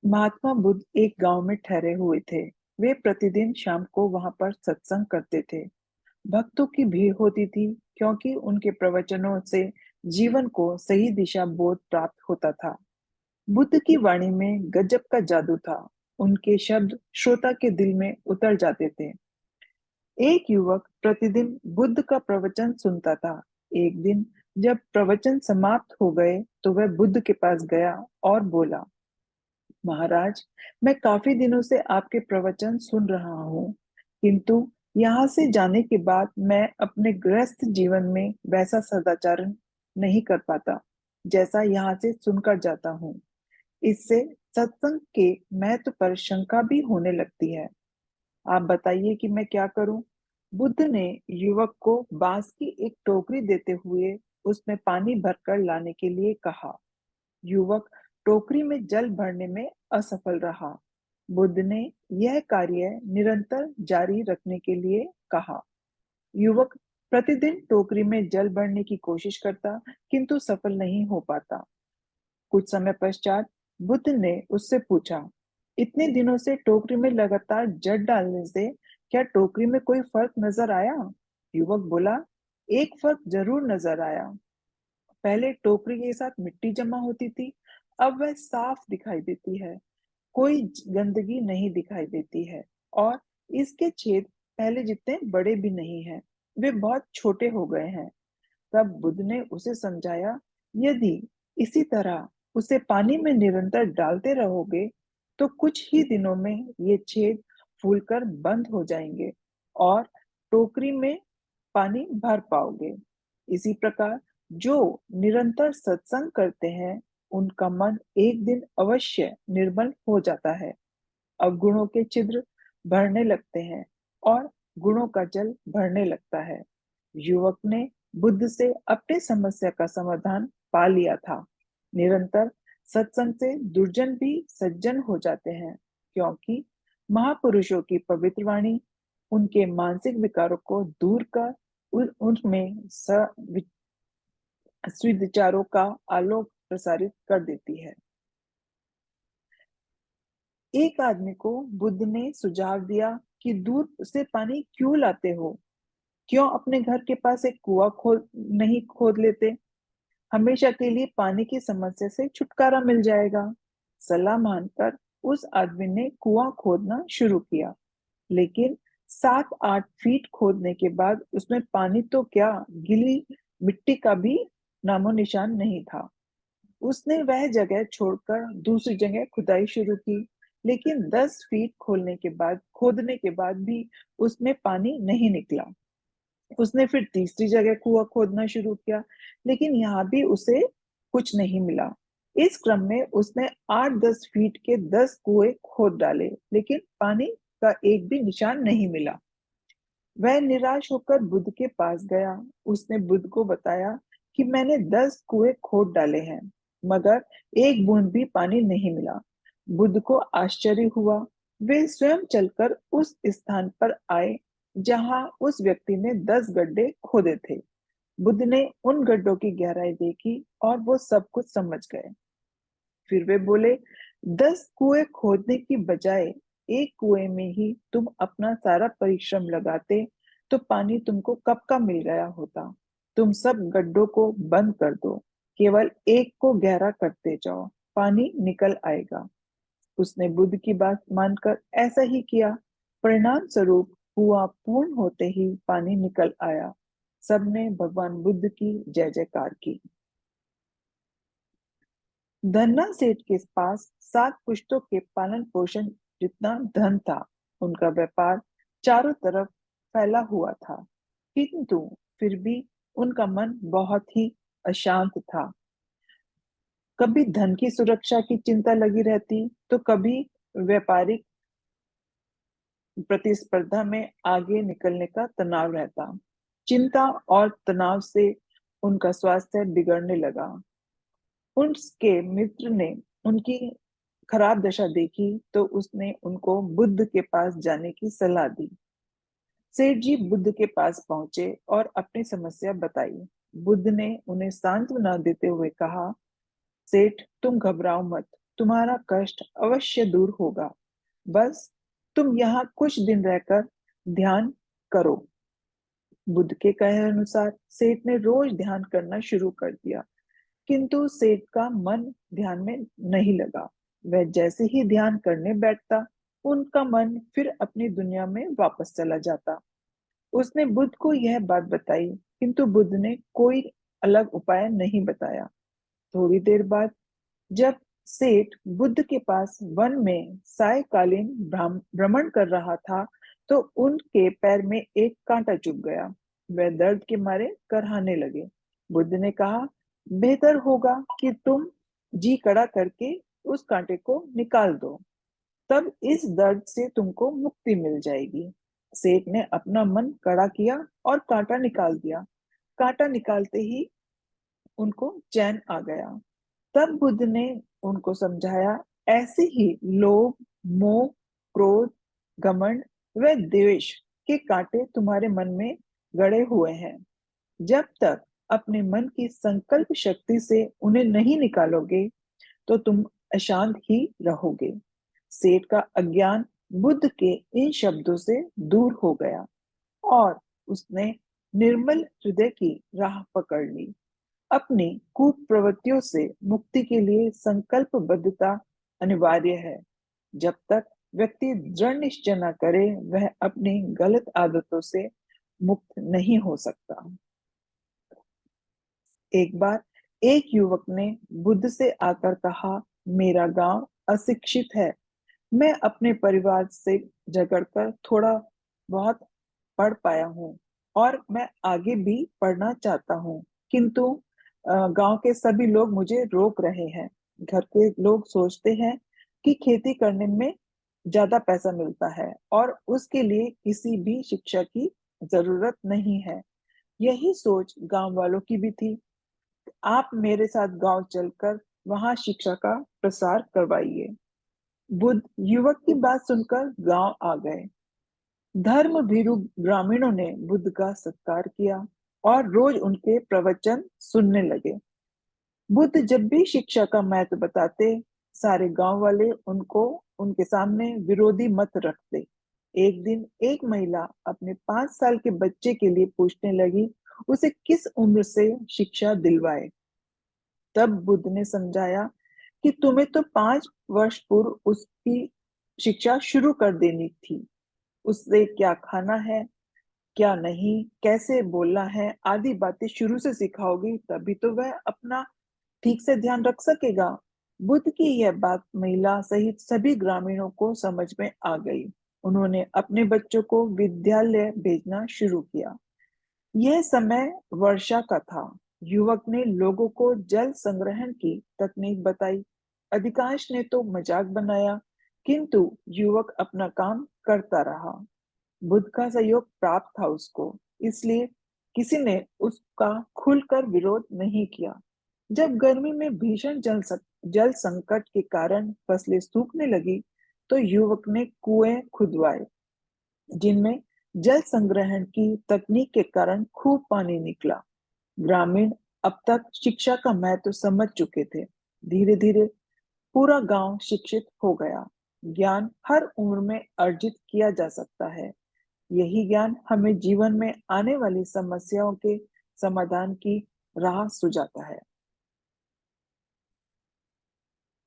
महात्मा बुद्ध एक गांव में ठहरे हुए थे। वे प्रतिदिन शाम को वहां पर सत्संग करते थे। भक्तों की भीड़ होती थी, क्योंकि उनके प्रवचनों से जीवन को सही दिशा बोध प्राप्त होता था। बुद्ध की वाणी में गजब का जादू था। उनके शब्द श्रोता के दिल में उतर जाते थे। एक युवक प्रतिदिन बुद्ध का प्रवचन सुनता था। एक दिन जब प्रवचन समाप्त हो गए तो वह बुद्ध के पास गया और बोला, महाराज, मैं काफी दिनों से आपके प्रवचन सुन रहा हूँ, किंतु यहाँ से जाने के बाद मैं अपने गृहस्थ जीवन में वैसा सदाचरण नहीं कर पाता जैसा यहाँ से सुनकर जाता हूँ। इससे सत्संग के महत्व पर शंका भी होने लगती है। आप बताइए कि मैं क्या करूं? बुद्ध ने युवक को बांस की एक टोकरी देते हुए उसमें पानी भरकर लाने के लिए कहा। युवक टोकरी में जल भरने में असफल रहा। बुद्ध ने यह कार्य निरंतर जारी रखने के लिए कहा। युवक प्रतिदिन टोकरी में जल भरने की कोशिश करता, किंतु सफल नहीं हो पाता। कुछ समय पश्चात बुद्ध ने उससे पूछा, इतने दिनों से टोकरी में लगातार जल डालने से क्या टोकरी में कोई फर्क नजर आया? युवक बोला, एक फर्क जरूर नजर आया। पहले टोकरी के साथ मिट्टी जमा होती थी, अब वह साफ दिखाई देती है। कोई गंदगी नहीं दिखाई देती है, और इसके छेद पहले जितने बड़े भी नहीं हैं, वे बहुत छोटे हो गए हैं। तब बुद्ध ने उसे समझाया, यदि इसी तरह उसे पानी में निरंतर डालते रहोगे तो कुछ ही दिनों में ये छेद फूलकर बंद हो जाएंगे और टोकरी में पानी भर पाओगे। इसी प्रकार जो निरंतर सत्संग करते हैं, उनका मन एक दिन अवश्य निर्मल हो जाता है। अवगुणों के छिद्र भरने लगते हैं और गुणों का जल भरने लगता है। युवक ने बुद्ध से अपनी समस्या का समाधान पा लिया था। निरंतर सत्संग से दुर्जन भी सज्जन हो जाते हैं, क्योंकि महापुरुषों की पवित्र वाणी उनके मानसिक विकारों को दूर कर उनमें सद्विचारों का आलोक प्रसारित कर देती है। एक आदमी को बुद्ध ने सुझाव दिया कि दूर से पानी क्यों लाते हो? क्यों अपने घर के पास एक कुआं खोद नहीं खोद लेते? हमेशा के लिए पानी की समस्या से छुटकारा मिल जाएगा। सलाह मानकर उस आदमी ने कुआं खोदना शुरू किया, लेकिन 7-8 फीट खोदने के बाद उसमें पानी तो क्या, गीली मिट्टी का भी नामो निशान नहीं था। उसने वह जगह छोड़कर दूसरी जगह खुदाई शुरू की, लेकिन 10 फीट खोदने के बाद भी उसमें पानी नहीं निकला। उसने फिर तीसरी जगह कुआं खोदना शुरू किया, लेकिन यहाँ भी उसे कुछ नहीं मिला। इस क्रम में उसने 8-10 फीट के 10 कुएं खोद डाले, लेकिन पानी का एक भी निशान नहीं मिला। वह निराश होकर बुद्ध के पास गया। उसने बुद्ध को बताया कि मैंने 10 कुएं खोद डाले हैं, मगर एक बूंद भी पानी नहीं मिला। बुद्ध को आश्चर्य हुआ। वे स्वयं चलकर उस स्थान पर आए जहां उस व्यक्ति ने 10 गड्ढे खोदे थे। बुद्ध ने उन गड्ढों की गहराई देखी और वो सब कुछ समझ गए। फिर वे बोले, 10 कुएं खोदने की बजाय एक कुएं में ही तुम अपना सारा परिश्रम लगाते तो पानी तुमको कब का मिल गया होता। तुम सब गड्ढों को बंद कर दो, केवल एक को गहरा करते जाओ, पानी निकल आएगा। उसने बुद्ध की बात मानकर ऐसा ही किया। परिणाम स्वरूप कुआं पूर्ण होते ही पानी निकल आया। सबने भगवान बुद्ध की जय जयकार की। धन्ना सेठ के पास 7 पुश्तों के पालन पोषण जितना धन था। उनका व्यापार चारों तरफ फैला हुआ था, किंतु फिर भी उनका मन बहुत ही अशांत था। कभी धन की सुरक्षा की चिंता लगी रहती, तो कभी व्यापारिक प्रतिस्पर्धा में आगे निकलने का तनाव रहता। चिंता और तनाव से उनका स्वास्थ्य बिगड़ने लगा। उसके मित्र ने उनकी खराब दशा देखी तो उसने उनको बुद्ध के पास जाने की सलाह दी। सेठ जी बुद्ध के पास पहुंचे और अपनी समस्या बताई। बुद्ध ने उन्हें सांत्वना देते हुए कहा, सेठ, तुम घबराओ मत। तुम्हारा कष्ट अवश्य दूर होगा। बस तुम यहाँ कुछ दिन रहकर ध्यान करो। बुद्ध के कहे अनुसार सेठ ने रोज ध्यान करना शुरू कर दिया, किंतु सेठ का मन ध्यान में नहीं लगा। वह जैसे ही ध्यान करने बैठता, उनका मन फिर अपनी दुनिया में वापस चला जाता। उसने बुद्ध को यह बात बताई, किंतु बुद्ध ने कोई अलग उपाय नहीं बताया। थोड़ी देर बाद जब सेठ बुद्ध के पास वन में सायकालीन भ्रमण कर रहा था, तो उनके पैर में एक कांटा चुभ गया। वह दर्द के मारे कराहने लगे। बुद्ध ने कहा, बेहतर होगा कि तुम जी कड़ा करके उस कांटे को निकाल दो, तब इस दर्द से तुमको मुक्ति मिल जाएगी। सेठ ने अपना मन कड़ा किया और कांटा निकाल दिया। कांटा निकालते ही उनको चैन आ गया। तब बुद्ध ने उनको समझाया, ऐसे ही लोभ, मोह, क्रोध, घमंड व द्वेष के कांटे तुम्हारे मन में गड़े हुए हैं। जब तक अपने मन की संकल्प शक्ति से उन्हें नहीं निकालोगे, तो तुम अशांत ही रहोगे। सेठ का अज्ञान बुद्ध के इन शब्दों से दूर हो गया और उसने निर्मल हृदय की राह पकड़ ली। अपनी कुप्रवृत्तियों से मुक्ति के लिए संकल्पबद्धता अनिवार्य है। जब तक व्यक्ति दृढ़ निश्चय न करे, वह अपनी गलत आदतों से मुक्त नहीं हो सकता। एक बार एक युवक ने बुद्ध से आकर कहा, मेरा गांव अशिक्षित है। मैं अपने परिवार से झगड़कर थोड़ा बहुत पढ़ पाया हूँ और मैं आगे भी पढ़ना चाहता हूँ, किंतु गांव के सभी लोग मुझे रोक रहे हैं। घर के लोग सोचते हैं कि खेती करने में ज्यादा पैसा मिलता है और उसके लिए किसी भी शिक्षा की जरूरत नहीं है। यही सोच गांव वालों की भी थी। आप मेरे साथ गांव चलकर वहां शिक्षा का प्रसार करवाइए। बुद्ध युवक की बात सुनकर गांव आ गए। धर्म भीरू ग्रामीणों ने बुद्ध का सत्कार किया और रोज उनके प्रवचन सुनने लगे। बुद्ध जब भी शिक्षा का महत्व बताते, सारे गांव वाले उनको उनके सामने विरोधी मत रखते। एक दिन एक महिला अपने 5 साल के बच्चे के लिए पूछने लगी, उसे किस उम्र से शिक्षा दिलवाए। तब बुद्ध ने समझाया कि तुम्हें तो 5 वर्ष पूर्व उसकी शिक्षा शुरू कर देनी थी। उससे क्या खाना है, क्या नहीं, कैसे बोलना है, आदि बातें शुरू से सिखाओगी, तभी तो वह अपना ठीक से ध्यान रख सकेगा। बुद्ध की यह बात महिला सहित सभी ग्रामीणों को समझ में आ गई। उन्होंने अपने बच्चों को विद्यालय भेजना शुरू किया। यह समय वर्षा का था। युवक ने लोगों को जल संग्रहण की तकनीक बताई। अधिकांश ने तो मजाक बनाया, किंतु युवक अपना काम करता रहा। बुद्ध का सहयोग प्राप्त था उसको, इसलिए किसी ने उसका खुलकर विरोध नहीं किया। जब गर्मी में भीषण जल संकट के कारण फसलें सूखने लगी, तो युवक ने कुएं खुदवाए, जिनमें जल संग्रहण की तकनीक के कारण खूब पानी निकला। ग्रामीण अब तक शिक्षा का महत्व समझ चुके थे। धीरे धीरे पूरा गांव शिक्षित हो गया। ज्ञान हर उम्र में अर्जित किया जा सकता है। यही ज्ञान हमें जीवन में आने वाली समस्याओं के समाधान की राह सुझाता है।